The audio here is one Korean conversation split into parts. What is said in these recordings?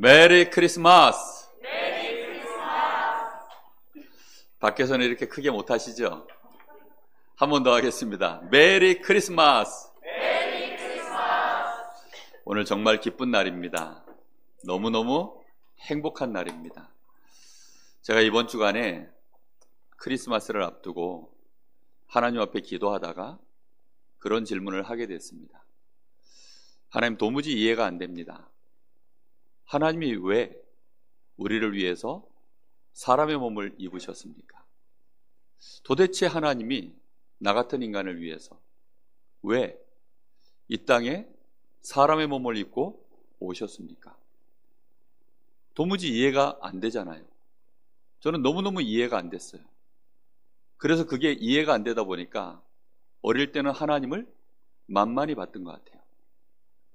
메리 크리스마스! 밖에서는 이렇게 크게 못하시죠? 한 번 더 하겠습니다. 메리 크리스마스! 오늘 정말 기쁜 날입니다. 너무너무 행복한 날입니다. 제가 이번 주간에 크리스마스를 앞두고 하나님 앞에 기도하다가 그런 질문을 하게 됐습니다. 하나님, 도무지 이해가 안 됩니다. 하나님이 왜 우리를 위해서 사람의 몸을 입으셨습니까? 도대체 하나님이 나 같은 인간을 위해서 왜 이 땅에 사람의 몸을 입고 오셨습니까? 도무지 이해가 안 되잖아요. 저는 너무너무 이해가 안 됐어요. 그래서 그게 이해가 안 되다 보니까 어릴 때는 하나님을 만만히 봤던 것 같아요.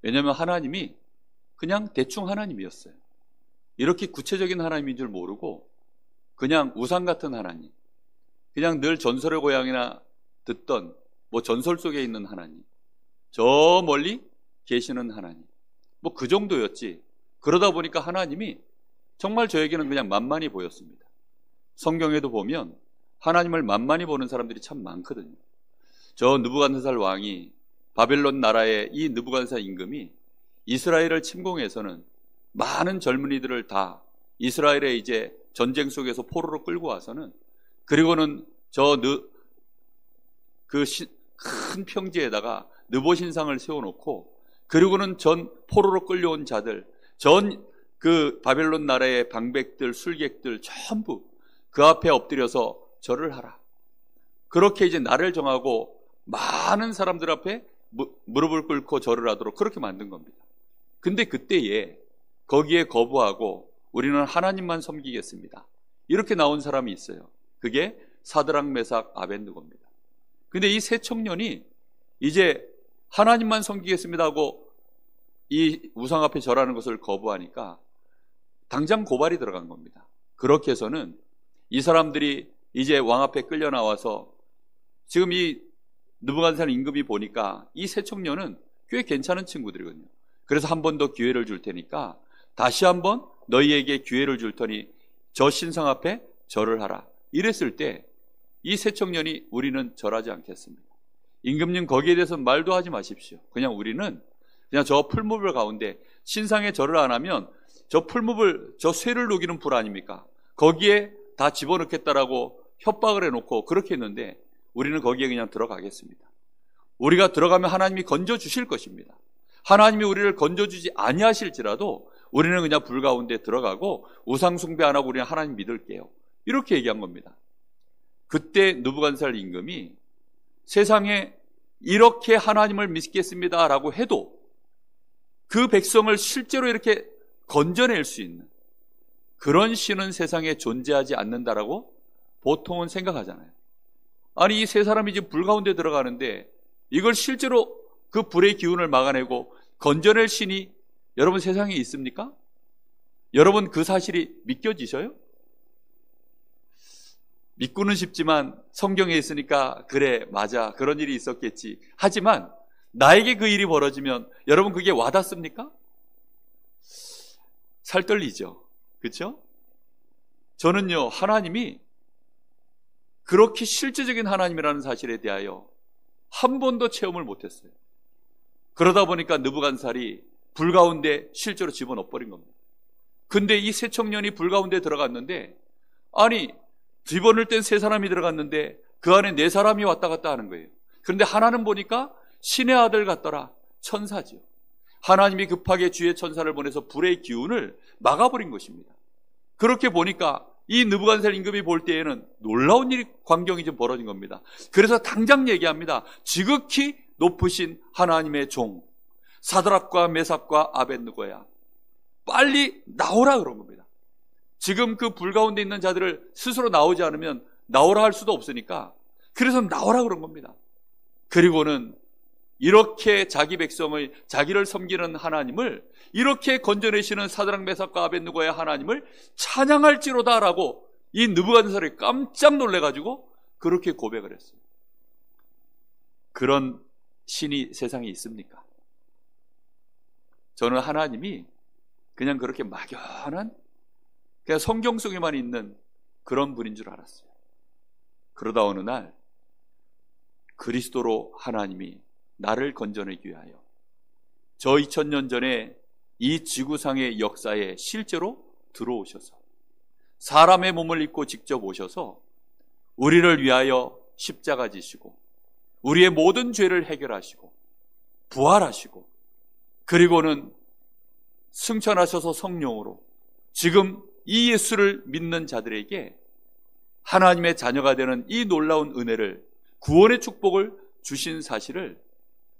왜냐하면 하나님이 그냥 대충 하나님이었어요. 이렇게 구체적인 하나님인 줄 모르고 그냥 우상 같은 하나님, 그냥 늘 전설의 고향이나 듣던 전설 속에 있는 하나님, 저 멀리 계시는 하나님, 그 정도였지. 그러다 보니까 하나님이 정말 저에게는 그냥 만만히 보였습니다. 성경에도 보면 하나님을 만만히 보는 사람들이 참 많거든요. 저 느부갓네살 왕이, 바벨론 나라의 이 느부갓네살 임금이 이스라엘을 침공해서는 많은 젊은이들을 다 이스라엘의 이제 전쟁 속에서 포로로 끌고 와서는, 그리고는 큰 평지에다가 느보신상을 세워놓고, 그리고는 전 포로로 끌려온 자들, 그 바벨론 나라의 방백들, 술객들 전부 그 앞에 엎드려서 절을 하라. 그렇게 이제 날을 정하고 많은 사람들 앞에 무릎을 꿇고 절을 하도록 그렇게 만든 겁니다. 근데 그때에 거기에 거부하고 우리는 하나님만 섬기겠습니다, 이렇게 나온 사람이 있어요. 그게 사드락, 메삭, 아벳느고입니다. 근데 이 세 청년이 이제 하나님만 섬기겠습니다 하고 이 우상 앞에 절하는 것을 거부하니까 당장 고발이 들어간 겁니다. 그렇게 해서는 이 사람들이 이제 왕 앞에 끌려 나와서, 지금 이 느부갓네살 임금이 보니까 이 세 청년은 꽤 괜찮은 친구들이거든요. 그래서 한 번 더 기회를 줄 테니까 다시 한번 너희에게 기회를 줄 테니 저 신상 앞에 절을 하라. 이랬을 때 이 세 청년이 우리는 절하지 않겠습니다. 임금님, 거기에 대해서 말도 하지 마십시오. 우리는 저 풀무불 가운데 신상에 절을 안 하면 저 풀무불, 저 쇠를 녹이는 불 아닙니까? 거기에 다 집어넣겠다라고 협박을 해놓고 그렇게 했는데 우리는 거기에 그냥 들어가겠습니다. 우리가 들어가면 하나님이 건져주실 것입니다. 하나님이 우리를 건져주지 아니하실지라도 우리는 그냥 불 가운데 들어가고 우상 숭배 안 하고 우리는 하나님 믿을게요, 이렇게 얘기한 겁니다. 그때 느부갓네살 임금이 세상에 이렇게 하나님을 믿겠습니다 라고 해도 그 백성을 실제로 이렇게 건져낼 수 있는 그런 신은 세상에 존재하지 않는다라고 보통은 생각하잖아요. 아니, 이 세 사람이 지금 불 가운데 들어가는데 이걸 실제로 그 불의 기운을 막아내고 건져낼 신이 여러분 세상에 있습니까? 여러분 그 사실이 믿겨지셔요? 믿고는 싶지만 성경에 있으니까 그래, 맞아, 그런 일이 있었겠지. 하지만 나에게 그 일이 벌어지면 여러분 그게 와닿습니까? 살떨리죠. 그렇죠? 저는요, 하나님이 그렇게 실제적인 하나님이라는 사실에 대하여 한 번도 체험을 못했어요. 그러다 보니까 느부갓네살이 불 가운데 실제로 집어넣어 버린 겁니다. 근데 이 세 청년이 불 가운데 들어갔는데, 아니, 집어넣을 땐 세 사람이 들어갔는데 그 안에 네 사람이 왔다 갔다 하는 거예요. 그런데 하나는 보니까 신의 아들 같더라, 천사지요. 하나님이 급하게 주의 천사를 보내서 불의 기운을 막아버린 것입니다. 그렇게 보니까 이 느부갓네살 임금이 볼 때에는 놀라운 일이, 광경이 좀 벌어진 겁니다. 그래서 당장 얘기합니다. 지극히 높으신 하나님의 종 사드락과 메삭과 아벳느고야, 빨리 나오라 그런 겁니다. 지금 그 불 가운데 있는 자들을 스스로 나오지 않으면 나오라 할 수도 없으니까 그래서 나오라 그런 겁니다. 그리고는 이렇게 자기 백성을, 자기를 섬기는 하나님을, 이렇게 건져내시는 사드락, 메삭과 아벳느고의 하나님을 찬양할지로다라고 이 느부갓네살이 깜짝 놀래가지고 그렇게 고백을 했어요. 그런 신이 세상에 있습니까? 저는 하나님이 그냥 그렇게 막연한 그냥 성경 속에만 있는 그런 분인 줄 알았어요. 그러다 어느 날 그리스도로 하나님이 나를 건져내기 위하여 저 2000년 전에 이 지구상의 역사에 실제로 들어오셔서 사람의 몸을 입고 직접 오셔서 우리를 위하여 십자가 지시고 우리의 모든 죄를 해결하시고 부활하시고 그리고는 승천하셔서 성령으로 지금 이 예수를 믿는 자들에게 하나님의 자녀가 되는 이 놀라운 은혜를, 구원의 축복을 주신 사실을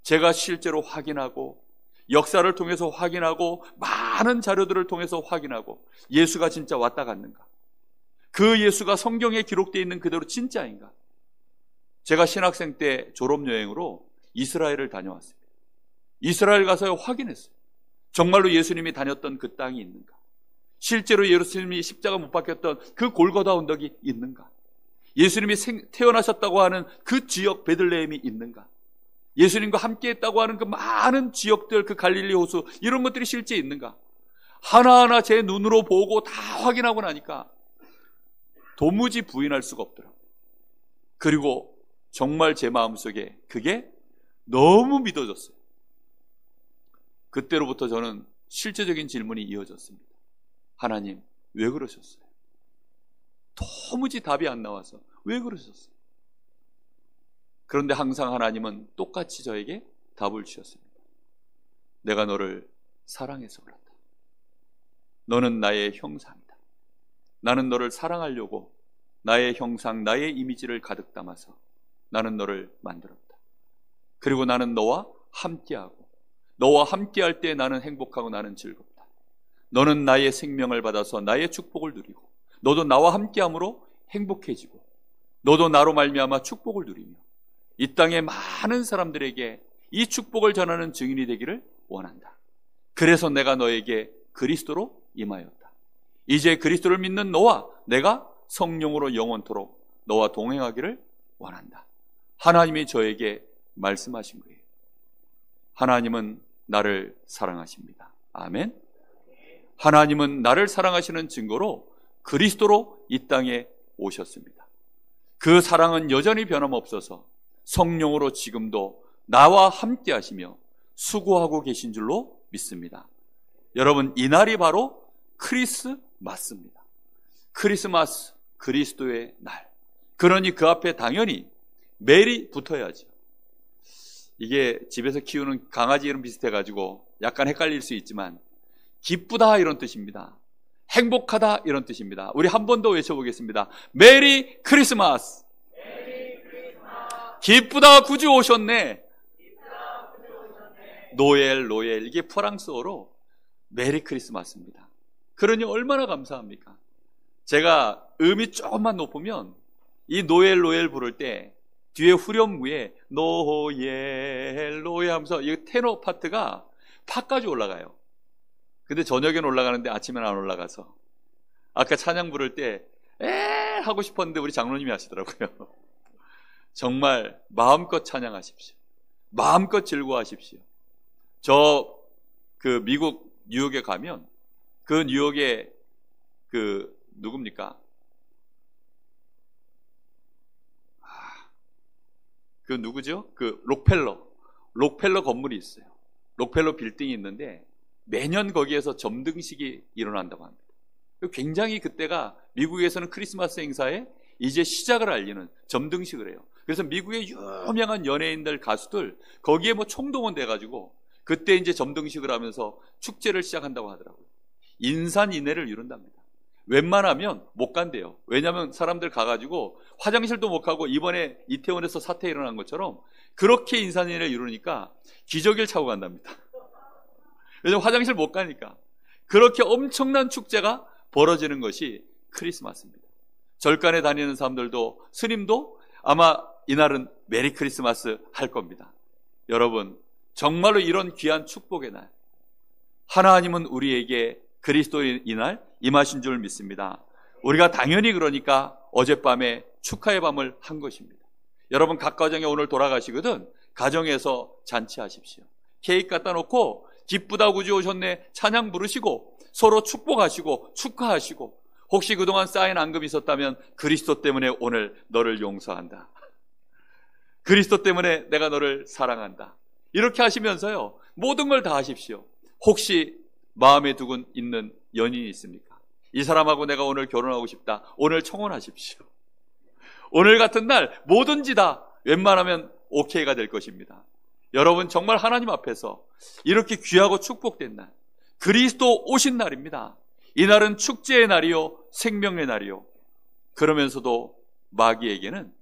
제가 실제로 확인하고 역사를 통해서 확인하고 많은 자료들을 통해서 확인하고 예수가 진짜 왔다 갔는가, 그 예수가 성경에 기록되어 있는 그대로 진짜인가. 제가 신학생 때 졸업여행으로 이스라엘을 다녀왔습니다. 이스라엘 가서 확인했어요. 정말로 예수님이 다녔던 그 땅이 있는가, 실제로 예수님이 십자가 못 박혔던 그 골고다 언덕이 있는가, 예수님이 태어나셨다고 하는 그 지역 베들레헴이 있는가, 예수님과 함께 했다고 하는 그 많은 지역들, 그 갈릴리 호수, 이런 것들이 실제 있는가, 하나하나 제 눈으로 보고 다 확인하고 나니까 도무지 부인할 수가 없더라고요. 그리고 정말 제 마음속에 그게 너무 믿어졌어요. 그때로부터 저는 실제적인 질문이 이어졌습니다. 하나님, 왜 그러셨어요? 도무지 답이 안 나와서 왜 그러셨어요? 그런데 항상 하나님은 똑같이 저에게 답을 주셨습니다. 내가 너를 사랑해서 그렇다. 너는 나의 형상이다. 나는 너를 사랑하려고 나의 형상, 나의 이미지를 가득 담아서 나는 너를 만들었다. 그리고 나는 너와 함께하고 너와 함께할 때 나는 행복하고 나는 즐겁다. 너는 나의 생명을 받아서 나의 축복을 누리고 너도 나와 함께함으로 행복해지고 너도 나로 말미암아 축복을 누리며 이 땅의 많은 사람들에게 이 축복을 전하는 증인이 되기를 원한다. 그래서 내가 너에게 그리스도로 임하였다. 이제 그리스도를 믿는 너와 내가 성령으로 영원토록 너와 동행하기를 원한다. 하나님이 저에게 말씀하신 거예요. 하나님은 나를 사랑하십니다. 아멘. 하나님은 나를 사랑하시는 증거로 그리스도로 이 땅에 오셨습니다. 그 사랑은 여전히 변함없어서 성령으로 지금도 나와 함께 하시며 수고하고 계신 줄로 믿습니다. 여러분, 이날이 바로 크리스마스입니다. 크리스마스, 그리스도의 날. 그러니 그 앞에 당연히 메리 붙어야죠. 이게 집에서 키우는 강아지 이름 비슷해가지고 약간 헷갈릴 수 있지만 기쁘다 이런 뜻입니다. 행복하다 이런 뜻입니다. 우리 한 번 더 외쳐보겠습니다. 메리 크리스마스. 메리 크리스마스. 기쁘다 구주 오셨네. 기쁘다 구주 오셨네. 노엘, 노엘. 이게 프랑스어로 메리 크리스마스입니다. 그러니 얼마나 감사합니까? 제가 음이 조금만 높으면 이 노엘, 노엘 부를 때 뒤에 후렴구에 노엘, 노엘 하면서 이 테너 파트가 파까지 올라가요. 근데 저녁에는 올라가는데 아침에는 안 올라가서 아까 찬양 부를 때 하고 싶었는데 우리 장로님이 하시더라고요. 정말 마음껏 찬양하십시오. 마음껏 즐거워하십시오. 저 그 미국 뉴욕에 가면 그 뉴욕에 그 누굽니까? 그 누구죠? 그 록펠러 건물이 있어요. 록펠러 빌딩이 있는데 매년 거기에서 점등식이 일어난다고 합니다. 굉장히 그때가 미국에서는 크리스마스 행사에 이제 시작을 알리는 점등식을 해요. 그래서 미국의 유명한 연예인들, 가수들 거기에 뭐 총동원 돼가지고 그때 이제 점등식을 하면서 축제를 시작한다고 하더라고요. 인산인해를 이룬답니다. 웬만하면 못 간대요. 왜냐하면 사람들 가가지고 화장실도 못 가고 이번에 이태원에서 사태 일어난 것처럼 그렇게 인산인해를 이루니까 기저귀를 차고 간답니다. 왜냐하면 화장실 못 가니까. 그렇게 엄청난 축제가 벌어지는 것이 크리스마스입니다. 절간에 다니는 사람들도, 스님도 아마 이날은 메리 크리스마스 할 겁니다. 여러분, 정말로 이런 귀한 축복의 날, 하나님은 우리에게 그리스도의 이날 임하신 줄 믿습니다. 우리가 당연히 그러니까 어젯밤에 축하의 밤을 한 것입니다. 여러분, 각 가정에 오늘 돌아가시거든 가정에서 잔치하십시오. 케이크 갖다 놓고 기쁘다 구주 오셨네 찬양 부르시고 서로 축복하시고 축하하시고, 혹시 그동안 쌓인 앙금이 있었다면 그리스도 때문에 오늘 너를 용서한다, 그리스도 때문에 내가 너를 사랑한다, 이렇게 하시면서요 모든 걸 다 하십시오. 혹시 마음에 두고 있는 연인이 있습니까? 이 사람하고 내가 오늘 결혼하고 싶다, 오늘 청혼하십시오. 오늘 같은 날 뭐든지 다 웬만하면 오케이가 될 것입니다. 여러분, 정말 하나님 앞에서 이렇게 귀하고 축복된 날, 그리스도 오신 날입니다. 이 날은 축제의 날이요 생명의 날이요, 그러면서도 마귀에게는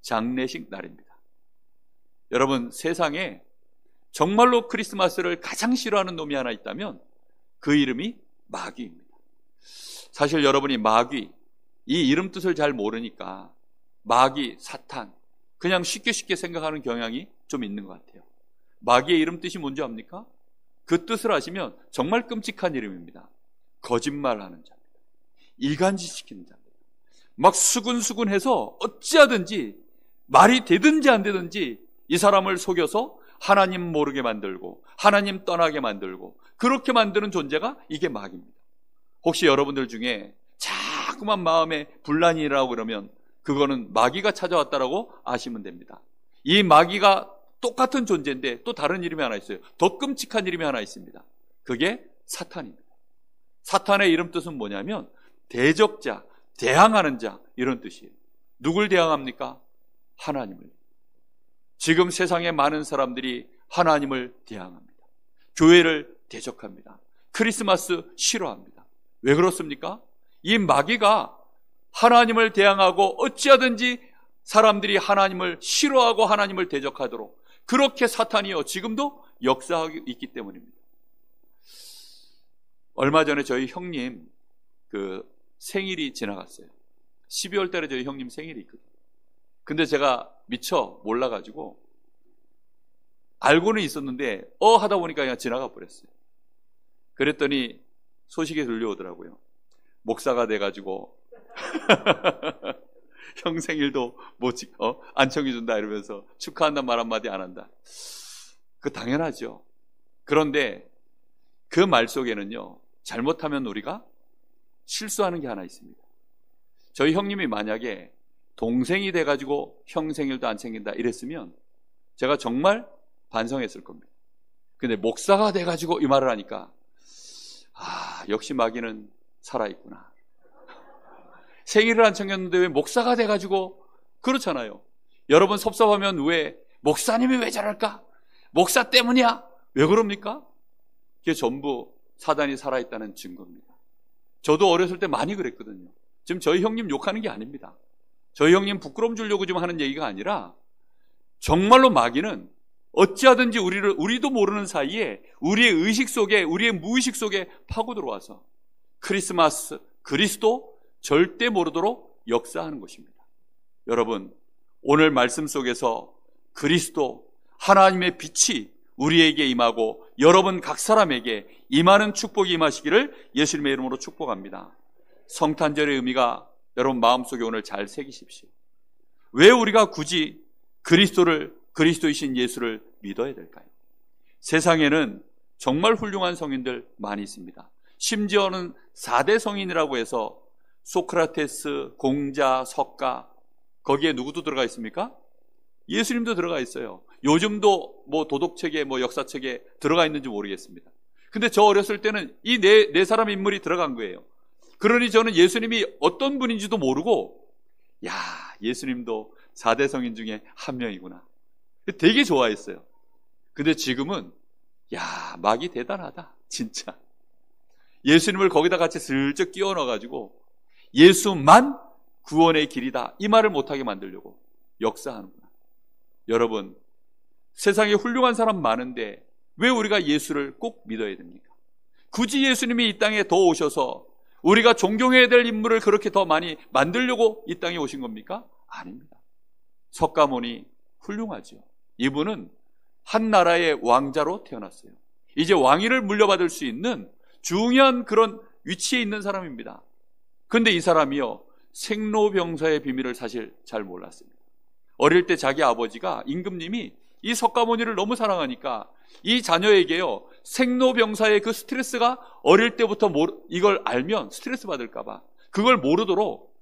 장례식 날입니다. 여러분, 세상에 정말로 크리스마스를 가장 싫어하는 놈이 하나 있다면 그 이름이 마귀입니다. 사실 여러분이 마귀, 이 이름 뜻을 잘 모르니까 마귀, 사탄 그냥 쉽게 생각하는 경향이 좀 있는 것 같아요. 마귀의 이름 뜻이 뭔지 압니까? 그 뜻을 아시면 정말 끔찍한 이름입니다. 거짓말하는 자입니다. 일간짓시키는 자입니다. 막 수근수근해서 어찌하든지 말이 되든지 안 되든지 이 사람을 속여서 하나님 모르게 만들고 하나님 떠나게 만들고 그렇게 만드는 존재가 이게 마귀입니다. 혹시 여러분들 중에 자꾸만 마음에 분란이 일어나고 그러면 그거는 마귀가 찾아왔다라고 아시면 됩니다. 이 마귀가 똑같은 존재인데 또 다른 이름이 하나 있어요. 더 끔찍한 이름이 하나 있습니다. 그게 사탄입니다. 사탄의 이름 뜻은 뭐냐면 대적자, 대항하는 자, 이런 뜻이에요. 누굴 대항합니까? 하나님을. 지금 세상에 많은 사람들이 하나님을 대항합니다. 교회를 대적합니다. 크리스마스 싫어합니다. 왜 그렇습니까? 이 마귀가 하나님을 대항하고 어찌하든지 사람들이 하나님을 싫어하고 하나님을 대적하도록 그렇게 사탄이요 지금도 역사하고 있기 때문입니다. 얼마 전에 저희 형님 그 생일이 지나갔어요. 12월 달에 저희 형님 생일이 있거든요. 근데 제가 미처 몰라가지고 알고는 있었는데 하다 보니까 그냥 지나가 버렸어요. 그랬더니 소식이 들려오더라고요. 목사가 돼가지고 형 생일도 안 챙겨준다 이러면서 축하한다 말 한마디 안 한다. 그 당연하죠. 그런데 그 말 속에는요 잘못하면 우리가 실수하는 게 하나 있습니다. 저희 형님이 만약에 동생이 돼가지고 형 생일도 안 챙긴다 이랬으면 제가 정말 반성했을 겁니다. 근데 목사가 돼가지고 이 말을 하니까 역시 마귀는 살아있구나. 생일을 안 챙겼는데 왜 목사가 돼가지고 그렇잖아요. 여러분 섭섭하면 왜 목사님이 왜 저럴까? 목사 때문이야? 왜 그럽니까? 그게 전부 사단이 살아있다는 증거입니다. 저도 어렸을 때 많이 그랬거든요. 지금 저희 형님 욕하는 게 아닙니다. 저희 형님 부끄러움 주려고 좀 하는 얘기가 아니라 정말로 마귀는 어찌하든지 우리도 모르는 사이에 우리의 의식 속에 우리의 무의식 속에 파고 들어와서 크리스마스, 그리스도 절대 모르도록 역사하는 것입니다. 여러분, 오늘 말씀 속에서 그리스도 하나님의 빛이 우리에게 임하고 여러분 각 사람에게 임하는 축복이 임하시기를 예수님의 이름으로 축복합니다. 성탄절의 의미가 여러분 마음속에 오늘 잘 새기십시오. 왜 우리가 굳이 그리스도이신 예수를 믿어야 될까요? 세상에는 정말 훌륭한 성인들 많이 있습니다. 심지어는 4대 성인이라고 해서 소크라테스, 공자, 석가, 거기에 누구도 들어가 있습니까? 예수님도 들어가 있어요. 요즘도 도덕책에 역사책에 들어가 있는지 모르겠습니다. 근데 저 어렸을 때는 이 네 사람 인물이 들어간 거예요. 그러니 저는 예수님이 어떤 분인지도 모르고 예수님도 4대 성인 중에 한 명이구나. 되게 좋아했어요. 근데 지금은 마귀 대단하다 진짜. 예수님을 거기다 같이 슬쩍 끼워 넣어가지고 예수만 구원의 길이다 이 말을 못하게 만들려고 역사하는구나. 여러분, 세상에 훌륭한 사람 많은데 왜 우리가 예수를 꼭 믿어야 됩니까? 굳이 예수님이 이 땅에 더 오셔서 우리가 존경해야 될 인물을 그렇게 더 많이 만들려고 이 땅에 오신 겁니까? 아닙니다. 석가모니 훌륭하죠. 이분은 한 나라의 왕자로 태어났어요. 이제 왕위를 물려받을 수 있는 중요한 그런 위치에 있는 사람입니다. 그런데 이 사람이요 생로병사의 비밀을 사실 잘 몰랐습니다. 어릴 때 자기 아버지가 임금님이 이 석가모니를 너무 사랑하니까 이 자녀에게요, 생로병사의 그 스트레스가 어릴 때부터 이걸 알면 스트레스 받을까봐 그걸 모르도록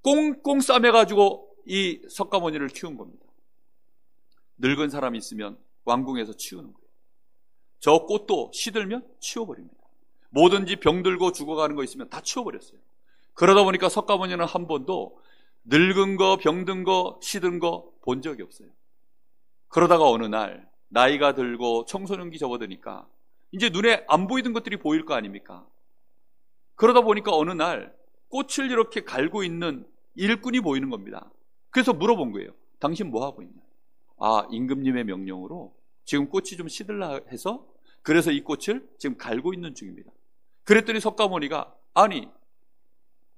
꽁꽁 싸매가지고 이 석가모니를 키운 겁니다. 늙은 사람이 있으면 왕궁에서 치우는 거예요. 저 꽃도 시들면 치워버립니다. 뭐든지 병들고 죽어가는 거 있으면 다 치워버렸어요. 그러다 보니까 석가모니는 한 번도 늙은 거, 병든 거, 시든 거 본 적이 없어요. 그러다가 어느 날 나이가 들고 청소년기 접어드니까 이제 눈에 안 보이던 것들이 보일 거 아닙니까? 그러다 보니까 어느 날 꽃을 이렇게 갈고 있는 일꾼이 보이는 겁니다. 그래서 물어본 거예요. 당신 뭐 하고 있냐? 아, 임금님의 명령으로 지금 꽃이 좀 시들라 해서 그래서 이 꽃을 지금 갈고 있는 중입니다. 그랬더니 석가모니가 아니,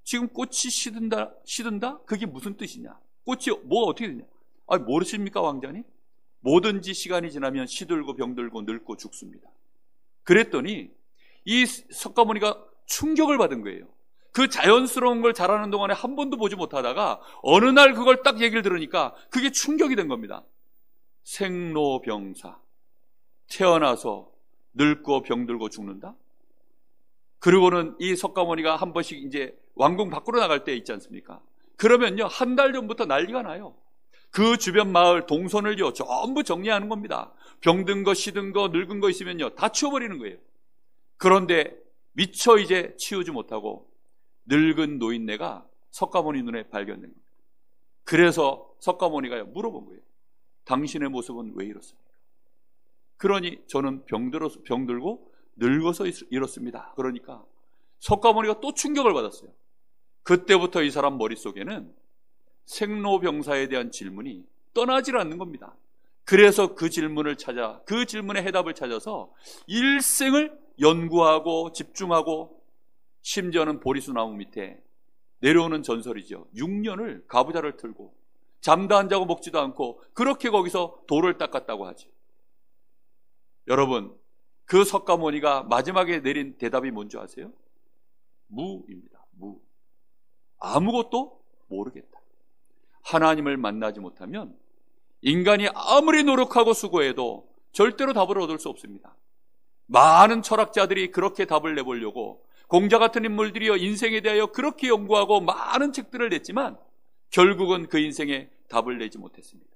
지금 꽃이 시든다? 그게 무슨 뜻이냐? 꽃이 뭐가 어떻게 되냐? 아니, 모르십니까, 왕자님? 뭐든지 시간이 지나면 시들고 병들고 늙고 죽습니다. 그랬더니 이 석가모니가 충격을 받은 거예요. 그 자연스러운 걸 잘하는 동안에 한 번도 보지 못하다가 어느 날 그걸 딱 얘기를 들으니까 그게 충격이 된 겁니다. 생로병사, 태어나서 늙고 병들고 죽는다? 그리고는 이 석가모니가 한 번씩 이제 왕궁 밖으로 나갈 때 있지 않습니까? 그러면요, 한 달 전부터 난리가 나요. 그 주변 마을 동선을요 전부 정리하는 겁니다. 병든 거, 시든 거, 늙은 거 있으면요 다 치워버리는 거예요. 그런데 미처 이제 치우지 못하고 늙은 노인네가 석가모니 눈에 발견된 겁니다. 그래서 석가모니가 물어본 거예요. 당신의 모습은 왜 이렇습니까? 그러니 저는 병들고 늙어서 이렇습니다. 그러니까 석가모니가 또 충격을 받았어요. 그때부터 이 사람 머릿속에는 생로병사에 대한 질문이 떠나질 않는 겁니다. 그래서 그 질문을 찾아, 그 질문의 해답을 찾아서 일생을 연구하고 집중하고, 심지어는 보리수 나무 밑에 내려오는 전설이죠. 6년을 가부좌를 틀고 잠도 안 자고 먹지도 않고 그렇게 거기서 돌을 닦았다고 하지. 여러분, 그 석가모니가 마지막에 내린 대답이 뭔지 아세요? 무입니다. 무. 아무것도 모르겠다. 하나님을 만나지 못하면 인간이 아무리 노력하고 수고해도 절대로 답을 얻을 수 없습니다. 많은 철학자들이 그렇게 답을 내보려고, 공자 같은 인물들이요 인생에 대하여 그렇게 연구하고 많은 책들을 냈지만 결국은 그 인생에 답을 내지 못했습니다.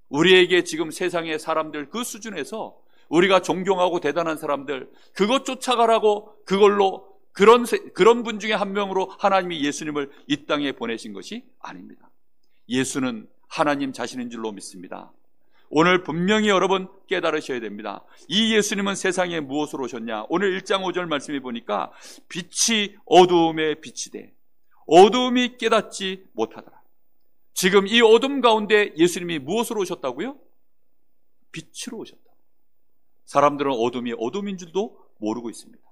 우리에게 지금 세상의 사람들 그 수준에서 우리가 존경하고 대단한 사람들, 그것 쫓아가라고 그걸로 그런 분 중에 한 명으로 하나님이 예수님을 이 땅에 보내신 것이 아닙니다. 예수는 하나님 자신인 줄로 믿습니다. 오늘 분명히 여러분 깨달으셔야 됩니다. 이 예수님은 세상에 무엇으로 오셨냐? 오늘 1장 5절 말씀해 보니까 빛이 어두움에 빛이 돼 어두움이 깨닫지 못하더라. 지금 이 어둠 가운데 예수님이 무엇으로 오셨다고요? 빛으로 오셨다. 사람들은 어둠이 어둠인 줄도 모르고 있습니다.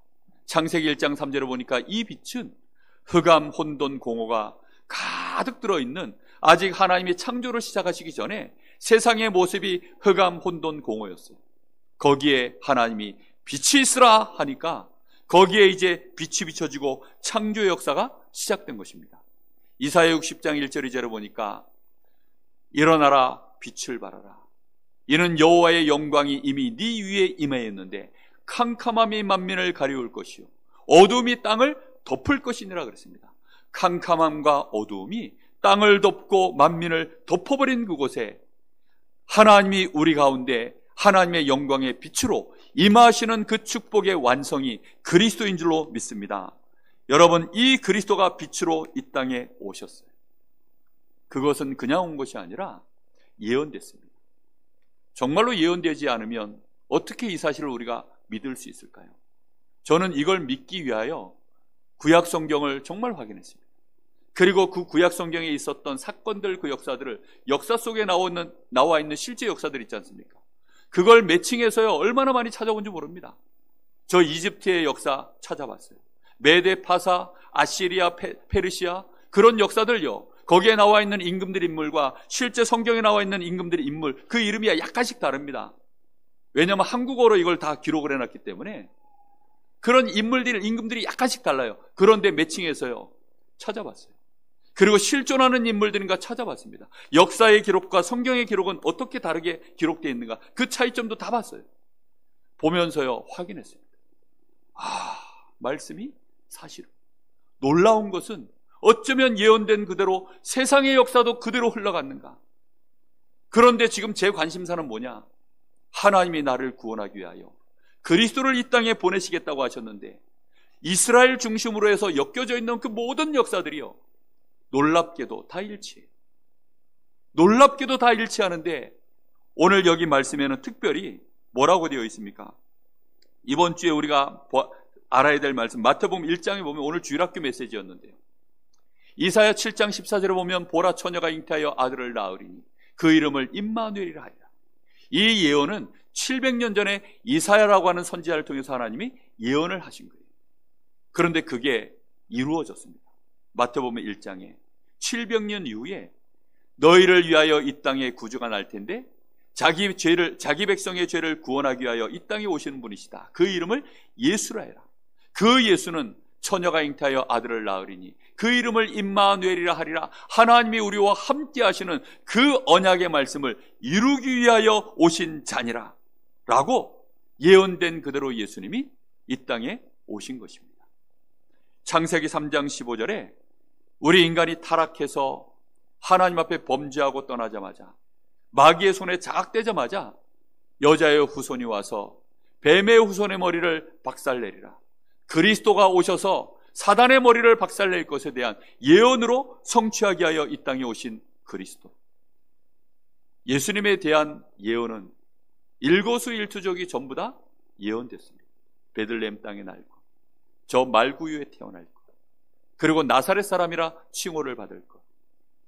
창세기 1장 3절에 보니까 이 빛은 흑암, 혼돈, 공허가 가득 들어있는, 아직 하나님이 창조를 시작하시기 전에 세상의 모습이 흑암, 혼돈, 공허였어요. 거기에 하나님이 빛이 있으라 하니까 거기에 이제 빛이 비춰지고 창조 역사가 시작된 것입니다. 이사야 60장 1절 2절에 보니까 일어나라, 빛을 발하라. 이는 여호와의 영광이 이미 네 위에 임하였는데 캄캄함이 만민을 가리울 것이요 어두움이 땅을 덮을 것이니라 그랬습니다. 캄캄함과 어두움이 땅을 덮고 만민을 덮어버린 그곳에 하나님이 우리 가운데 하나님의 영광의 빛으로 임하시는 그 축복의 완성이 그리스도인 줄로 믿습니다. 여러분, 이 그리스도가 빛으로 이 땅에 오셨어요. 그것은 그냥 온 것이 아니라 예언됐습니다. 정말로 예언되지 않으면 어떻게 이 사실을 우리가 믿을 수 있을까요? 저는 이걸 믿기 위하여 구약 성경을 정말 확인했습니다. 그리고 그 구약 성경에 있었던 사건들, 그 역사들을, 역사 속에 나와 있는 실제 역사들 있지 않습니까? 그걸 매칭해서요 얼마나 많이 찾아본지 모릅니다. 저 이집트의 역사 찾아봤어요. 메데, 파사, 아시리아, 페르시아, 그런 역사들요, 거기에 나와 있는 임금들 인물과 실제 성경에 나와 있는 임금들의 인물, 그 이름이 약간씩 다릅니다. 왜냐하면 한국어로 이걸 다 기록을 해놨기 때문에 그런 임금들이 약간씩 달라요. 그런데 매칭해서요 찾아봤어요. 그리고 실존하는 인물들인가 찾아봤습니다. 역사의 기록과 성경의 기록은 어떻게 다르게 기록되어 있는가, 그 차이점도 다 봤어요. 보면서요 확인했습니다. 말씀이 사실은, 놀라운 것은 어쩌면 예언된 그대로 세상의 역사도 그대로 흘러갔는가. 그런데 지금 제 관심사는 뭐냐? 하나님이 나를 구원하기 위하여 그리스도를 이 땅에 보내시겠다고 하셨는데, 이스라엘 중심으로 해서 엮여져 있는 그 모든 역사들이요, 놀랍게도 다 일치해요. 놀랍게도 다 일치하는데, 오늘 여기 말씀에는 특별히 뭐라고 되어 있습니까? 이번 주에 우리가 알아야 될 말씀, 마태복음 1장에 보면 오늘 주일학교 메시지였는데요, 이사야 7장 14절에 보면 보라, 처녀가 잉태하여 아들을 낳으리니 그 이름을 임마누엘이라 하리라. 이 예언은 700년 전에 이사야라고 하는 선지자를 통해서 하나님이 예언을 하신 거예요. 그런데 그게 이루어졌습니다. 마태복음 1장에 700년 이후에 너희를 위하여 이 땅에 구주가 날 텐데, 자기 백성의 죄를 구원하기 위하여 이 땅에 오시는 분이시다. 그 이름을 예수라 해라. 그 예수는 처녀가 잉태하여 아들을 낳으리니 그 이름을 임마누엘이라 하리라. 하나님이 우리와 함께 하시는 그 언약의 말씀을 이루기 위하여 오신 자니라 라고 예언된 그대로 예수님이 이 땅에 오신 것입니다. 창세기 3장 15절에 우리 인간이 타락해서 하나님 앞에 범죄하고 떠나자마자, 마귀의 손에 장악되자마자 여자의 후손이 와서 뱀의 후손의 머리를 박살내리라. 그리스도가 오셔서 사단의 머리를 박살낼 것에 대한 예언으로 성취하게 하여 이 땅에 오신 그리스도. 예수님에 대한 예언은 일거수일투족이 전부 다 예언됐습니다. 베들레헴 땅에 날 것, 저 말구유에 태어날 것, 그리고 나사렛 사람이라 칭호를 받을 것,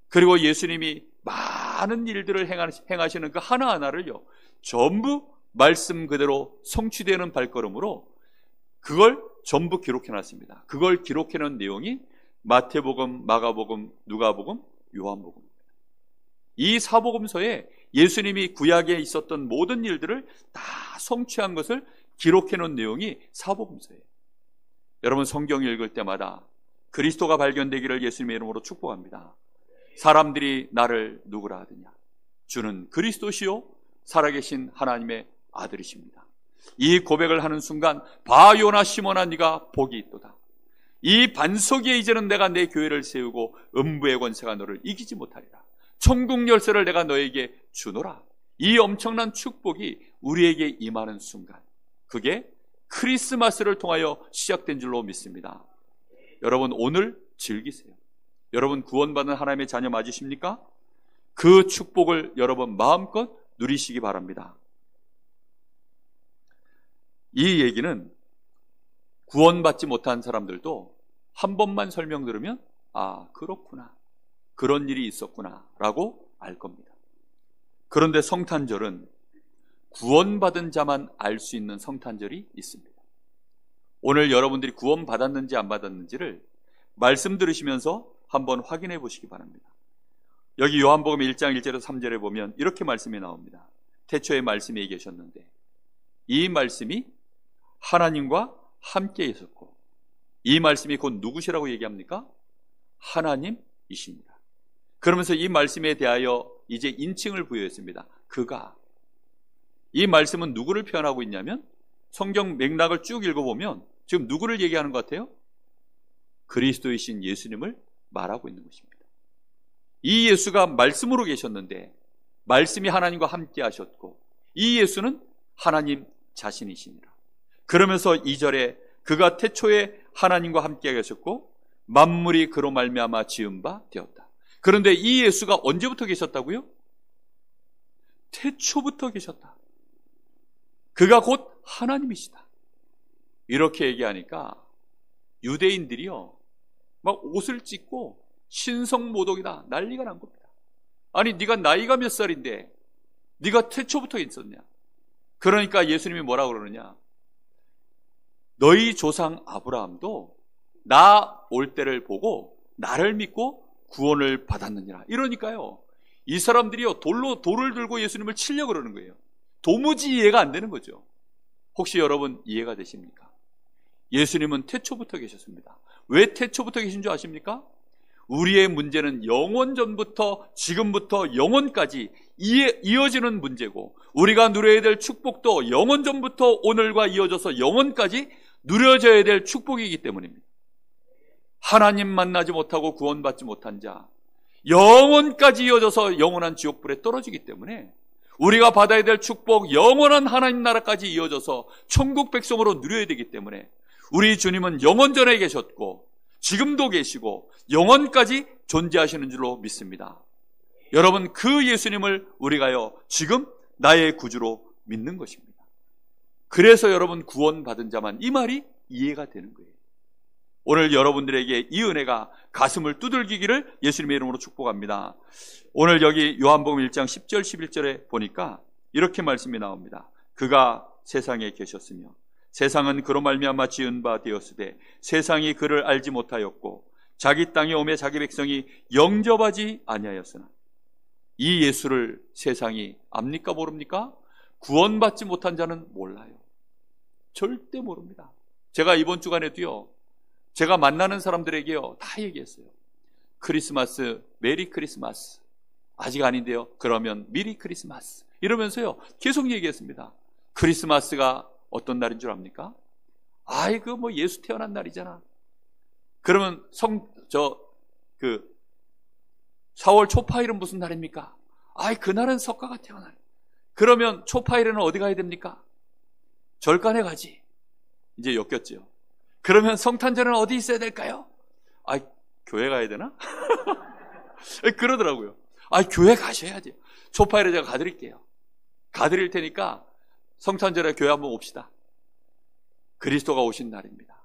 그리고 예수님이 많은 일들을 행하시는 그 하나하나를요 전부 말씀 그대로 성취되는 발걸음으로 그걸 전부 기록해놨습니다. 그걸 기록해놓은 내용이 마태복음, 마가복음, 누가복음, 요한복음입니다. 이 사복음서에 예수님이 구약에 있었던 모든 일들을 다 성취한 것을 기록해놓은 내용이 사복음서예요. 여러분, 성경 읽을 때마다 그리스도가 발견되기를 예수님의 이름으로 축복합니다. 사람들이 나를 누구라 하느냐? 주는 그리스도시요 살아계신 하나님의 아들이십니다. 이 고백을 하는 순간 바요나 시몬아 네가 복이 있도다. 이 반석 위에 이제는 내가 내 교회를 세우고 음부의 권세가 너를 이기지 못하리라. 천국 열쇠를 내가 너에게 주노라. 이 엄청난 축복이 우리에게 임하는 순간, 그게 크리스마스를 통하여 시작된 줄로 믿습니다. 여러분, 오늘 즐기세요. 여러분, 구원받은 하나님의 자녀 맞으십니까? 그 축복을 여러분 마음껏 누리시기 바랍니다. 이 얘기는 구원받지 못한 사람들도 한 번만 설명 들으면 그렇구나, 그런 일이 있었구나 라고 알 겁니다. 그런데 성탄절은 구원받은 자만 알 수 있는 성탄절이 있습니다. 오늘 여러분들이 구원받았는지 안 받았는지를 말씀 들으시면서 한번 확인해 보시기 바랍니다. 여기 요한복음 1장 1절에서 3절에 보면 이렇게 말씀이 나옵니다. 태초에 말씀이 계셨는데 이 말씀이 하나님과 함께 있었고, 이 말씀이 곧 누구시라고 얘기합니까? 하나님이십니다. 그러면서 이 말씀에 대하여 이제 인칭을 부여했습니다. 그가. 이 말씀은 누구를 표현하고 있냐면, 성경 맥락을 쭉 읽어보면 지금 누구를 얘기하는 것 같아요? 그리스도이신 예수님을 말하고 있는 것입니다. 이 예수가 말씀으로 계셨는데 말씀이 하나님과 함께 하셨고, 이 예수는 하나님 자신이시니라. 그러면서 2절에 그가 태초에 하나님과 함께 계셨고 만물이 그로 말미암아 지은 바 되었다. 그런데 이 예수가 언제부터 계셨다고요? 태초부터 계셨다. 그가 곧 하나님이시다. 이렇게 얘기하니까 유대인들이요 막 옷을 찢고 신성모독이다 난리가 난 겁니다. 아니, 네가 나이가 몇 살인데 네가 태초부터 있었냐? 그러니까 예수님이 뭐라고 그러느냐? 너희 조상 아브라함도 나 올 때를 보고 나를 믿고 구원을 받았느니라. 이러니까요, 이 사람들이요 돌을 들고 예수님을 치려고 그러는 거예요. 도무지 이해가 안 되는 거죠. 혹시 여러분 이해가 되십니까? 예수님은 태초부터 계셨습니다. 왜 태초부터 계신 줄 아십니까? 우리의 문제는 영원 전부터 지금부터 영원까지 이어지는 문제고, 우리가 누려야 될 축복도 영원 전부터 오늘과 이어져서 영원까지 누려져야 될 축복이기 때문입니다. 하나님 만나지 못하고 구원받지 못한 자, 영원까지 이어져서 영원한 지옥불에 떨어지기 때문에 우리가 받아야 될 축복, 영원한 하나님 나라까지 이어져서 천국 백성으로 누려야 되기 때문에 우리 주님은 영원전에 계셨고 지금도 계시고 영원까지 존재하시는 줄로 믿습니다. 여러분, 그 예수님을 우리가요 지금 나의 구주로 믿는 것입니다. 그래서 여러분, 구원받은 자만, 이 말이 이해가 되는 거예요. 오늘 여러분들에게 이 은혜가 가슴을 두들기기를 예수님의 이름으로 축복합니다. 오늘 여기 요한복음 1장 10절 11절에 보니까 이렇게 말씀이 나옵니다. 그가 세상에 계셨으며 세상은 그로 말미암아 지은 바 되었으되 세상이 그를 알지 못하였고 자기 땅에 오매 자기 백성이 영접하지 아니하였으나, 이 예수를 세상이 압니까 모릅니까? 구원받지 못한 자는 몰라요. 절대 모릅니다. 제가 이번 주간에도요, 제가 만나는 사람들에게요 다 얘기했어요. 크리스마스, 메리 크리스마스. 아직 아닌데요, 그러면 미리 크리스마스, 이러면서요 계속 얘기했습니다. 크리스마스가 어떤 날인 줄 압니까? 아이고 뭐 예수 태어난 날이잖아. 그러면 4월 초파일은 무슨 날입니까? 아이 그날은 석가가 태어나요. 그러면 초파일에는 어디 가야 됩니까? 절간에 가지. 이제 엮였죠. 그러면 성탄절은 어디 있어야 될까요? 아이 교회 가야 되나? 그러더라고요. 아이 교회 가셔야죠. 초파일에 제가 가드릴게요. 가드릴 테니까 성탄절에 교회 한번 옵시다. 그리스도가 오신 날입니다.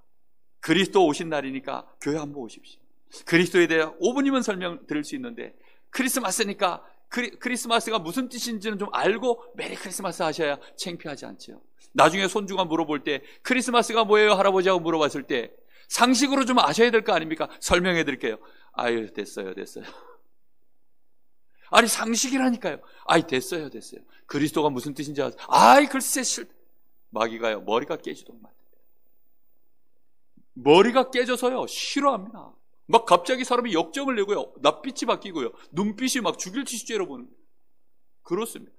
그리스도 오신 날이니까 교회 한번 오십시오. 그리스도에 대해 5분이면 설명 드릴 수 있는데, 크리스마스니까 크리스마스가 무슨 뜻인지는 좀 알고 메리 크리스마스 하셔야 창피하지 않죠. 나중에 손주가 물어볼 때 크리스마스가 뭐예요 할아버지하고 물어봤을 때 상식으로 좀 아셔야 될 거 아닙니까? 설명해 드릴게요. 아유 됐어요. 아니 상식이라니까요. 아이 됐어요. 그리스도가 무슨 뜻인지 아세요? 아이 글쎄 마귀가요 머리가 깨지도 말. 머리가 깨져서요 싫어합니다. 막 갑자기 사람이 역정을 내고요, 낯빛이 바뀌고요, 눈빛이 막 죽일 듯이 째려보는 거예요. 그렇습니다.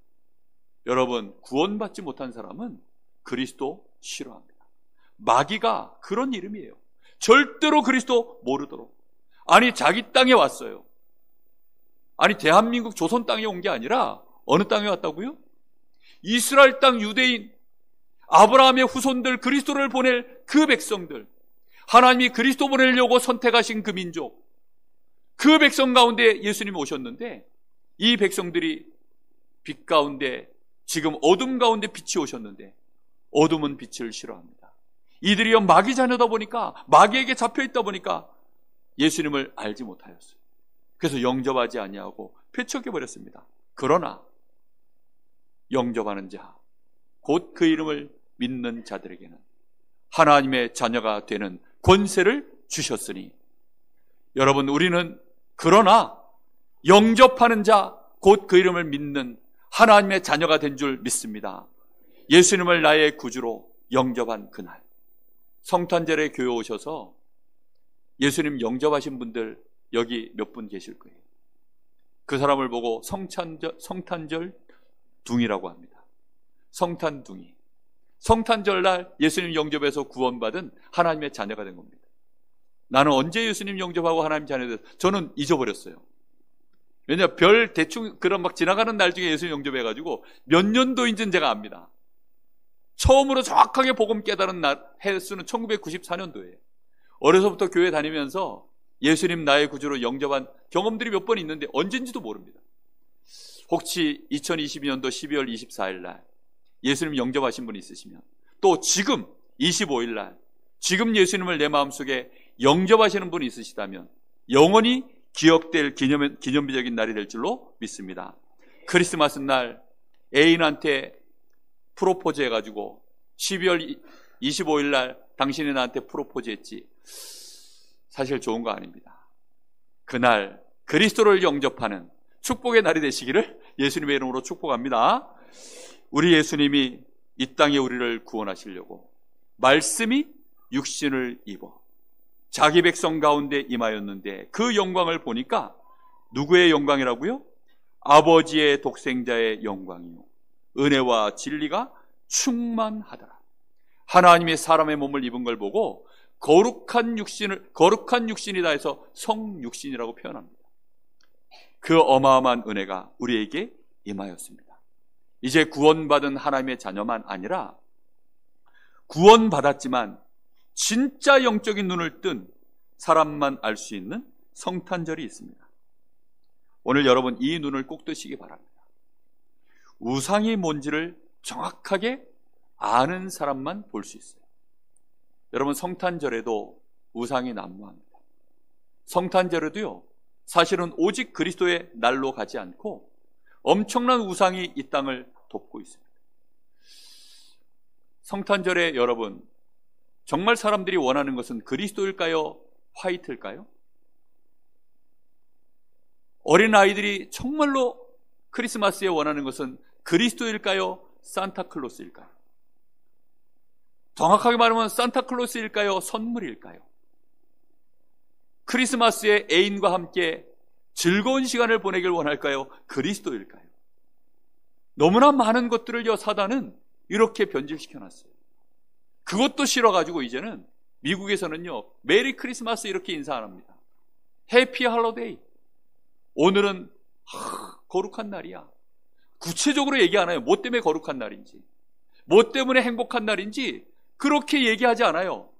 여러분, 구원받지 못한 사람은 그리스도 싫어합니다. 마귀가 그런 이름이에요. 절대로 그리스도 모르도록. 아니 자기 땅에 왔어요. 아니 대한민국 조선 땅에 온 게 아니라 어느 땅에 왔다고요? 이스라엘 땅 유대인, 아브라함의 후손들, 그리스도를 보낼 그 백성들, 하나님이 그리스도 보내려고 선택하신 그 민족, 그 백성 가운데 예수님이 오셨는데, 이 백성들이 빛 가운데, 지금 어둠 가운데 빛이 오셨는데 어둠은 빛을 싫어합니다. 이들이요 마귀 자녀다 보니까, 마귀에게 잡혀있다 보니까 예수님을 알지 못하였어요. 그래서 영접하지 아니하고 배척해버렸습니다. 그러나 영접하는 자, 곧 그 이름을 믿는 자들에게는 하나님의 자녀가 되는 권세를 주셨으니, 여러분 우리는 그러나 영접하는 자, 곧 그 이름을 믿는 하나님의 자녀가 된 줄 믿습니다. 예수님을 나의 구주로 영접한 그날, 성탄절에 교회 오셔서 예수님 영접하신 분들 여기 몇 분 계실 거예요. 그 사람을 보고 성탄절 둥이라고 합니다. 성탄둥이. 성탄절날 예수님 영접해서 구원받은 하나님의 자녀가 된 겁니다. 나는 언제 예수님 영접하고 하나님 자녀가 됐어요? 저는 잊어버렸어요. 왜냐, 별 대충 그런 막 지나가는 날 중에 예수님 영접해가지고 몇 년도인지는 제가 압니다. 처음으로 정확하게 복음 깨달은 날 횟수는 1994년도예요. 어려서부터 교회 다니면서 예수님 나의 구주로 영접한 경험들이 몇 번 있는데 언젠지도 모릅니다. 혹시 2022년도 12월 24일 날 예수님 영접하신 분이 있으시면, 또 지금 25일 날 지금 예수님을 내 마음속에 영접하시는 분이 있으시다면 영원히 기억될 기념비적인 날이 될 줄로 믿습니다. 크리스마스 날 애인한테 프로포즈 해가지고 12월 25일 날 당신이 나한테 프로포즈 했지, 사실 좋은 거 아닙니다. 그날 그리스도를 영접하는 축복의 날이 되시기를 예수님의 이름으로 축복합니다. 우리 예수님이 이 땅에 우리를 구원하시려고 말씀이 육신을 입어 자기 백성 가운데 임하였는데 그 영광을 보니까 누구의 영광이라고요? 아버지의 독생자의 영광이요 은혜와 진리가 충만하더라. 하나님이 사람의 몸을 입은 걸 보고 거룩한 육신이다 해서 성육신이라고 표현합니다. 그 어마어마한 은혜가 우리에게 임하였습니다. 이제 구원받은 하나님의 자녀만 아니라 구원받았지만 진짜 영적인 눈을 뜬 사람만 알 수 있는 성탄절이 있습니다. 오늘 여러분 이 눈을 꼭 뜨시기 바랍니다. 우상이 뭔지를 정확하게 아는 사람만 볼 수 있어요. 여러분 성탄절에도 우상이 난무합니다. 성탄절에도요 사실은 오직 그리스도의 날로 가지 않고 엄청난 우상이 이 땅을 덮고 있습니다. 성탄절에 여러분 정말 사람들이 원하는 것은 그리스도일까요? 화이트일까요? 어린아이들이 정말로 크리스마스에 원하는 것은 그리스도일까요? 산타클로스일까요? 정확하게 말하면 산타클로스일까요? 선물일까요? 크리스마스에 애인과 함께 즐거운 시간을 보내길 원할까요? 그리스도일까요? 너무나 많은 것들을요 사단은 이렇게 변질시켜놨어요. 그것도 싫어가지고 이제는 미국에서는요 메리 크리스마스 이렇게 인사 안 합니다. 해피 할로데이. 오늘은 거룩한 날이야. 구체적으로 얘기 안 해요. 뭐 때문에 거룩한 날인지, 뭐 때문에 행복한 날인지 그렇게 얘기하지 않아요.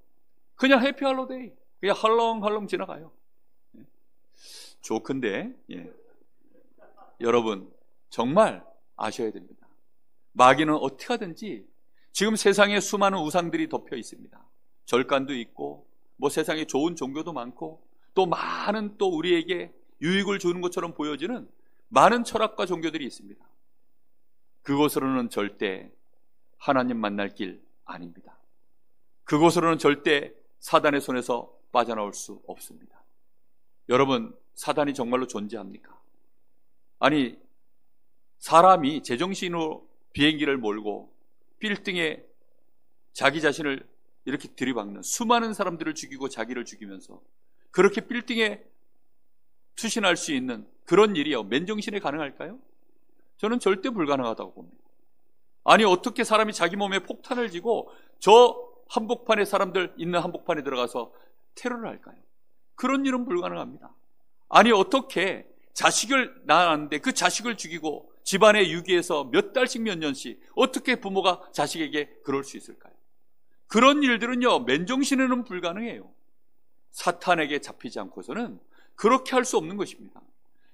그냥 해피 할로데이. 그냥 헐렁헐렁 지나가요. 좋은데 여러분 정말 아셔야 됩니다. 마귀는 어떻게 하든지 지금 세상에 수많은 우상들이 덮여 있습니다. 절간도 있고 뭐 세상에 좋은 종교도 많고 또 많은 또 우리에게 유익을 주는 것처럼 보여지는 많은 철학과 종교들이 있습니다. 그곳으로는 절대 하나님 만날 길 아닙니다. 그곳으로는 절대 사단의 손에서 빠져나올 수 없습니다. 여러분 사단이 정말로 존재합니까? 아니 사람이 제정신으로 비행기를 몰고 빌딩에 자기 자신을 이렇게 들이박는 수많은 사람들을 죽이고 자기를 죽이면서 그렇게 빌딩에 투신할 수 있는 그런 일이요 맨정신에 가능할까요? 저는 절대 불가능하다고 봅니다. 아니 어떻게 사람이 자기 몸에 폭탄을 쥐고 저 한복판에 사람들 있는 한복판에 들어가서 테러를 할까요? 그런 일은 불가능합니다. 아니 어떻게 자식을 낳았는데 그 자식을 죽이고 집안에 유기해서 몇 달씩 몇 년씩 어떻게 부모가 자식에게 그럴 수 있을까요? 그런 일들은요 맨정신에는 불가능해요. 사탄에게 잡히지 않고서는 그렇게 할 수 없는 것입니다.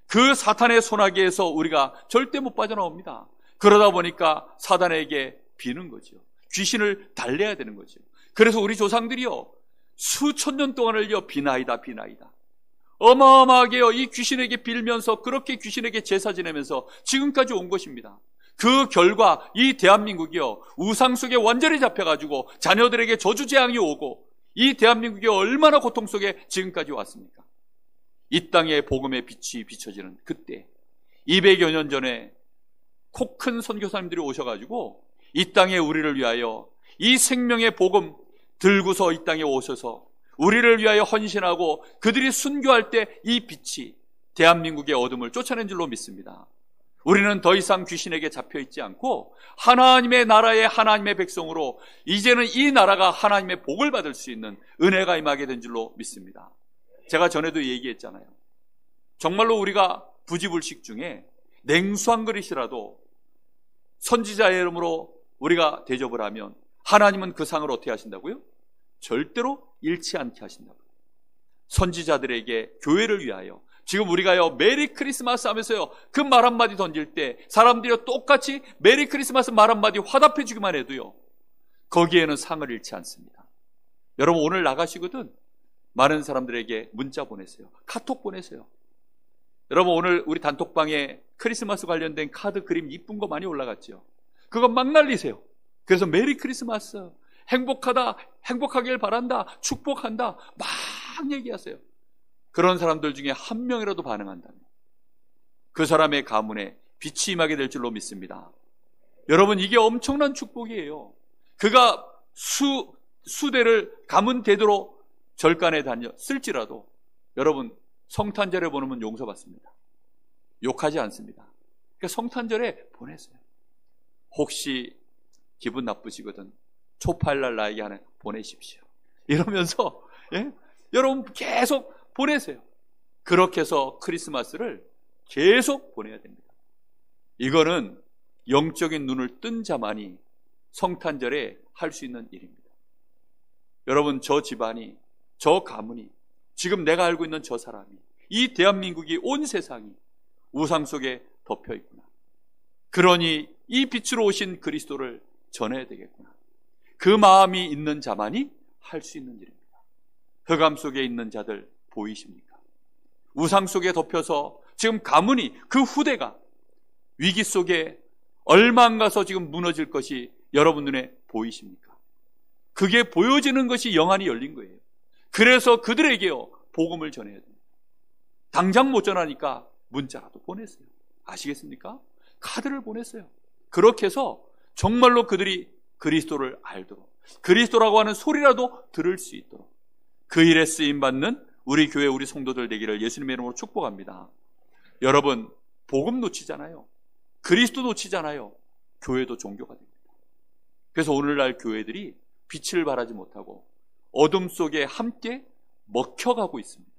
그 사탄의 손아귀에서 우리가 절대 못 빠져나옵니다. 그러다 보니까 사탄에게 비는 거죠. 귀신을 달래야 되는 거죠. 그래서 우리 조상들이요 수천 년 동안을요 비나이다 어마어마하게요 이 귀신에게 빌면서 그렇게 귀신에게 제사 지내면서 지금까지 온 것입니다. 그 결과 이 대한민국이요 우상 속에 완전히 잡혀가지고 자녀들에게 저주재앙이 오고 이 대한민국이 얼마나 고통 속에 지금까지 왔습니까? 이 땅에 복음의 빛이 비춰지는 그때 200여 년 전에 코 큰 선교사님들이 오셔가지고 이 땅에 우리를 위하여 이 생명의 복음 들고서 이 땅에 오셔서 우리를 위하여 헌신하고 그들이 순교할 때 이 빛이 대한민국의 어둠을 쫓아낸 줄로 믿습니다. 우리는 더 이상 귀신에게 잡혀있지 않고 하나님의 나라의 하나님의 백성으로 이제는 이 나라가 하나님의 복을 받을 수 있는 은혜가 임하게 된 줄로 믿습니다. 제가 전에도 얘기했잖아요. 정말로 우리가 부지불식 중에 냉수 한 그릇이라도 선지자의 이름으로 우리가 대접을 하면 하나님은 그 상을 어떻게 하신다고요? 절대로 잃지 않게 하신다고요. 선지자들에게 교회를 위하여 지금 우리가요 메리 크리스마스 하면서요 그 말 한마디 던질 때 사람들이 똑같이 메리 크리스마스 말 한마디 화답해 주기만 해도요 거기에는 상을 잃지 않습니다. 여러분 오늘 나가시거든 많은 사람들에게 문자 보내세요. 카톡 보내세요. 여러분 오늘 우리 단톡방에 크리스마스 관련된 카드 그림 이쁜 거 많이 올라갔죠. 그거 막 날리세요. 그래서 메리 크리스마스 행복하다 행복하길 바란다 축복한다 막 얘기하세요. 그런 사람들 중에 한 명이라도 반응한다면 그 사람의 가문에 빛이 임하게 될 줄로 믿습니다. 여러분 이게 엄청난 축복이에요. 그가 수대를 가문 대대로 절간에 다녔을지라도 여러분 성탄절에 보내면 용서받습니다. 욕하지 않습니다. 그러니까 성탄절에 보내세요. 혹시 기분 나쁘시거든 초파일날 나에게 하나 보내십시오. 이러면서 여러분 계속 보내세요. 그렇게 해서 크리스마스를 계속 보내야 됩니다. 이거는 영적인 눈을 뜬 자만이 성탄절에 할 수 있는 일입니다. 여러분 저 집안이, 저 가문이, 지금 내가 알고 있는 저 사람이, 이 대한민국이, 온 세상이 우상 속에 덮여 있구나. 그러니 이 빛으로 오신 그리스도를 전해야 되겠구나. 그 마음이 있는 자만이 할 수 있는 일입니다. 흑암 속에 있는 자들 보이십니까? 우상 속에 덮여서 지금 가문이, 그 후대가 위기 속에 얼마 안 가서 지금 무너질 것이 여러분 눈에 보이십니까? 그게 보여지는 것이 영안이 열린 거예요. 그래서 그들에게요 복음을 전해야 됩니다. 당장 못 전하니까 문자라도 보냈어요. 아시겠습니까? 카드를 보냈어요. 그렇게 해서 정말로 그들이 그리스도를 알도록, 그리스도라고 하는 소리라도 들을 수 있도록 그 일에 쓰임받는 우리 교회, 우리 성도들 되기를 예수님의 이름으로 축복합니다. 여러분 복음 놓치잖아요. 그리스도 놓치잖아요. 교회도 종교가 됩니다. 그래서 오늘날 교회들이 빛을 발하지 못하고 어둠 속에 함께 먹혀가고 있습니다.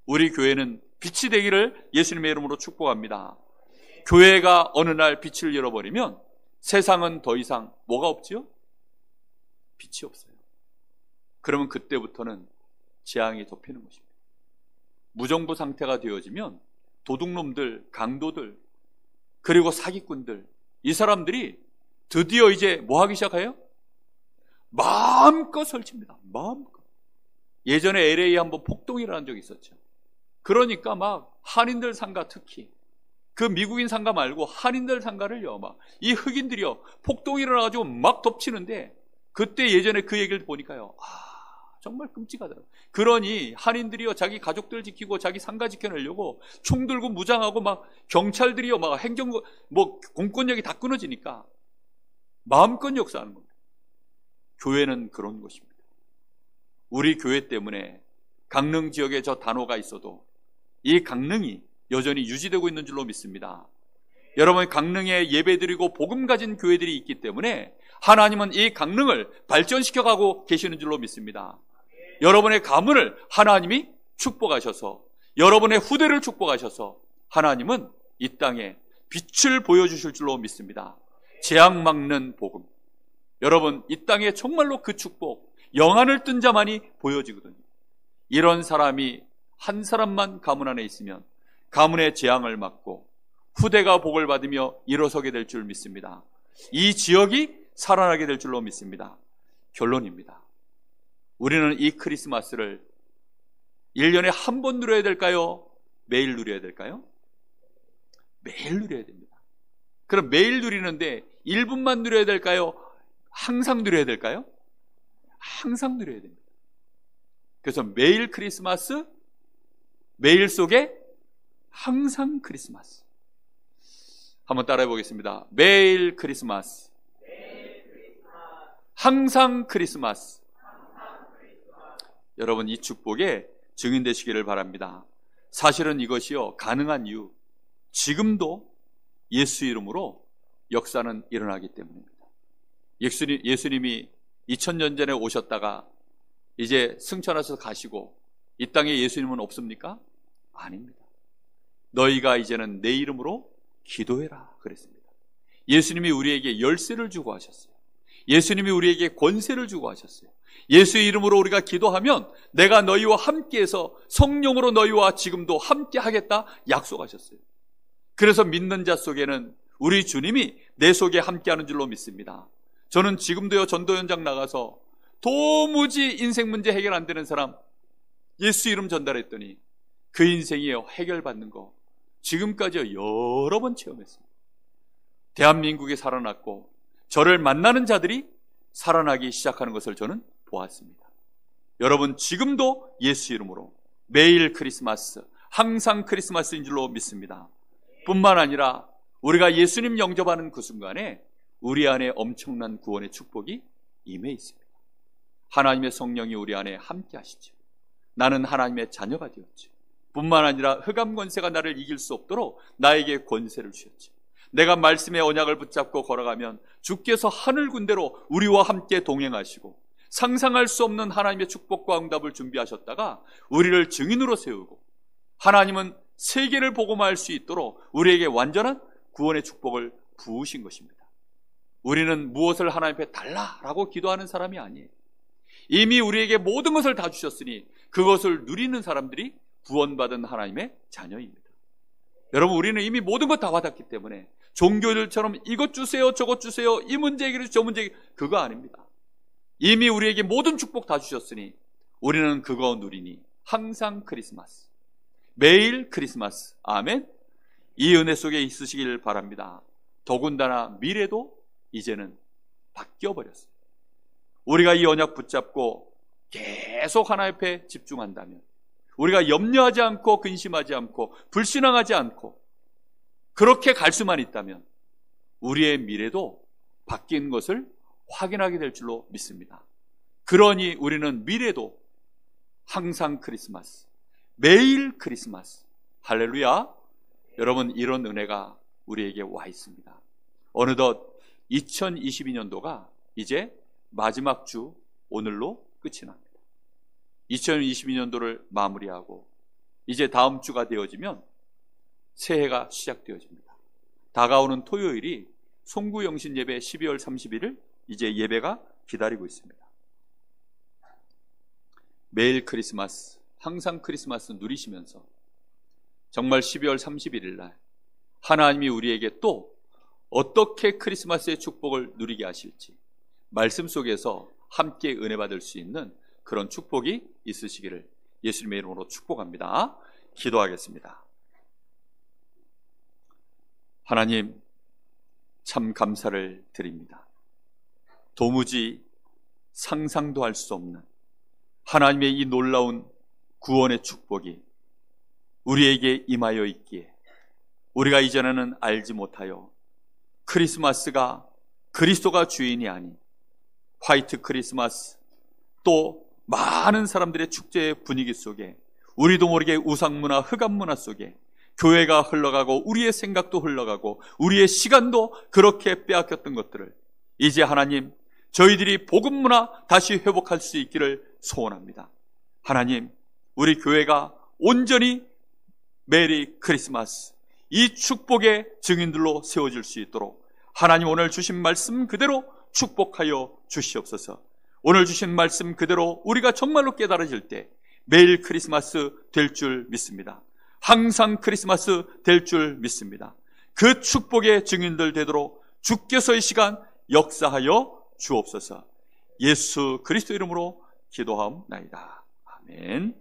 우리 교회는 빛이 되기를 예수님의 이름으로 축복합니다. 교회가 어느 날 빛을 잃어버리면 세상은 더 이상 뭐가 없지요? 빛이 없어요. 그러면 그때부터는 재앙이 덮이는 것입니다. 무정부 상태가 되어지면 도둑놈들, 강도들, 그리고 사기꾼들, 이 사람들이 드디어 이제 뭐 하기 시작해요? 마음껏 설칩니다. 마음껏. 예전에 LA 한번 폭동이 일어난 적이 있었죠. 그러니까 막 한인들 상가, 특히 그 미국인 상가 말고 한인들 상가를요, 막 이 흑인들이요 폭동이 일어나가지고 막 덮치는데, 그때 예전에 그 얘기를 보니까요, 정말 끔찍하더라고요. 그러니 한인들이요 자기 가족들 지키고 자기 상가 지켜내려고 총 들고 무장하고 막 경찰들이요 막 행정 뭐 공권력이 다 끊어지니까 마음껏 역사하는 겁니다. 교회는 그런 것입니다. 우리 교회 때문에 강릉 지역에 저 단오가 있어도 이 강릉이 여전히 유지되고 있는 줄로 믿습니다. 여러분 강릉에 예배드리고 복음 가진 교회들이 있기 때문에 하나님은 이 강릉을 발전시켜가고 계시는 줄로 믿습니다. 여러분의 가문을 하나님이 축복하셔서, 여러분의 후대를 축복하셔서 하나님은 이 땅에 빛을 보여주실 줄로 믿습니다. 재앙 막는 복음, 여러분 이 땅에 정말로 그 축복, 영안을 뜬 자만이 보여지거든요. 이런 사람이 한 사람만 가문 안에 있으면 가문의 재앙을 막고 후대가 복을 받으며 일어서게 될 줄 믿습니다. 이 지역이 살아나게 될 줄로 믿습니다. 결론입니다. 우리는 이 크리스마스를 1년에 한 번 누려야 될까요? 매일 누려야 될까요? 매일 누려야 됩니다. 그럼 매일 누리는데 1분만 누려야 될까요? 항상 누려야 될까요? 항상 누려야 됩니다. 그래서 매일 크리스마스, 매일 속에 항상 크리스마스. 한번 따라해 보겠습니다. 매일 크리스마스, 항상 크리스마스. 여러분 이 축복에 증인되시기를 바랍니다. 사실은 이것이요 가능한 이유, 지금도 예수 이름으로 역사는 일어나기 때문입니다. 예수님이 2000년 전에 오셨다가 이제 승천하셔서 가시고 이 땅에 예수님은 없습니까? 아닙니다. 너희가 이제는 내 이름으로 기도해라 그랬습니다. 예수님이 우리에게 열쇠를 주고 하셨어요. 예수님이 우리에게 권세를 주고 하셨어요. 예수의 이름으로 우리가 기도하면 내가 너희와 함께해서 성령으로 너희와 지금도 함께 하겠다 약속하셨어요. 그래서 믿는 자 속에는 우리 주님이 내 속에 함께하는 줄로 믿습니다. 저는 지금도요 전도 현장 나가서 도무지 인생 문제 해결 안 되는 사람 예수 이름 전달했더니 그 인생이요 해결받는 거 지금까지 여러 번 체험했습니다. 대한민국이 살아났고 저를 만나는 자들이 살아나기 시작하는 것을 저는 보았습니다. 여러분 지금도 예수 이름으로 매일 크리스마스, 항상 크리스마스인 줄로 믿습니다. 뿐만 아니라 우리가 예수님 영접하는 그 순간에 우리 안에 엄청난 구원의 축복이 임해 있습니다. 하나님의 성령이 우리 안에 함께 하시죠. 나는 하나님의 자녀가 되었지. 뿐만 아니라 흑암 권세가 나를 이길 수 없도록 나에게 권세를 주셨지. 내가 말씀의 언약을 붙잡고 걸어가면 주께서 하늘 군대로 우리와 함께 동행하시고 상상할 수 없는 하나님의 축복과 응답을 준비하셨다가 우리를 증인으로 세우고 하나님은 세계를 복음화할 수 있도록 우리에게 완전한 구원의 축복을 부으신 것입니다. 우리는 무엇을 하나님 앞에 달라라고 기도하는 사람이 아니에요. 이미 우리에게 모든 것을 다 주셨으니 그것을 누리는 사람들이 구원받은 하나님의 자녀입니다. 여러분, 우리는 이미 모든 것 다 받았기 때문에 종교들처럼 이것 주세요, 저것 주세요, 이 문제 해결해 주세요, 저 문제 해결해 주세요, 그거 아닙니다. 이미 우리에게 모든 축복 다 주셨으니 우리는 그거 누리니 항상 크리스마스, 매일 크리스마스. 아멘. 이 은혜 속에 있으시길 바랍니다. 더군다나 미래도 이제는 바뀌어버렸어요. 우리가 이 언약 붙잡고 계속 하나님 앞에 집중한다면, 우리가 염려하지 않고 근심하지 않고 불신앙하지 않고 그렇게 갈 수만 있다면 우리의 미래도 바뀐 것을 확인하게 될 줄로 믿습니다. 그러니 우리는 미래도 항상 크리스마스, 매일 크리스마스. 할렐루야. 여러분, 이런 은혜가 우리에게 와 있습니다. 어느덧 2022년도가 이제 마지막 주 오늘로 끝이 납니다. 2022년도를 마무리하고 이제 다음 주가 되어지면 새해가 시작되어집니다. 다가오는 토요일이 송구영신 예배 12월 31일 이제 예배가 기다리고 있습니다. 매일 크리스마스, 항상 크리스마스 누리시면서 정말 12월 31일 날 하나님이 우리에게 또 어떻게 크리스마스의 축복을 누리게 하실지 말씀 속에서 함께 은혜 받을 수 있는 그런 축복이 있으시기를 예수님의 이름으로 축복합니다. 기도하겠습니다. 하나님, 참 감사를 드립니다. 도무지 상상도 할 수 없는 하나님의 이 놀라운 구원의 축복이 우리에게 임하여 있기에 우리가 이전에는 알지 못하여 크리스마스가 그리스도가 주인이 아닌 화이트 크리스마스, 또 많은 사람들의 축제의 분위기 속에 우리도 모르게 우상문화, 흑암문화 속에 교회가 흘러가고 우리의 생각도 흘러가고 우리의 시간도 그렇게 빼앗겼던 것들을 이제 하나님, 저희들이 복음문화 다시 회복할 수 있기를 소원합니다. 하나님, 우리 교회가 온전히 메리 크리스마스, 이 축복의 증인들로 세워질 수 있도록 하나님, 오늘 주신 말씀 그대로 축복하여 주시옵소서. 오늘 주신 말씀 그대로 우리가 정말로 깨달아질 때 매일 크리스마스 될 줄 믿습니다. 항상 크리스마스 될 줄 믿습니다. 그 축복의 증인들 되도록 주께서 이 시간 역사하여 주옵소서. 예수 그리스도 이름으로 기도하옵나이다. 아멘.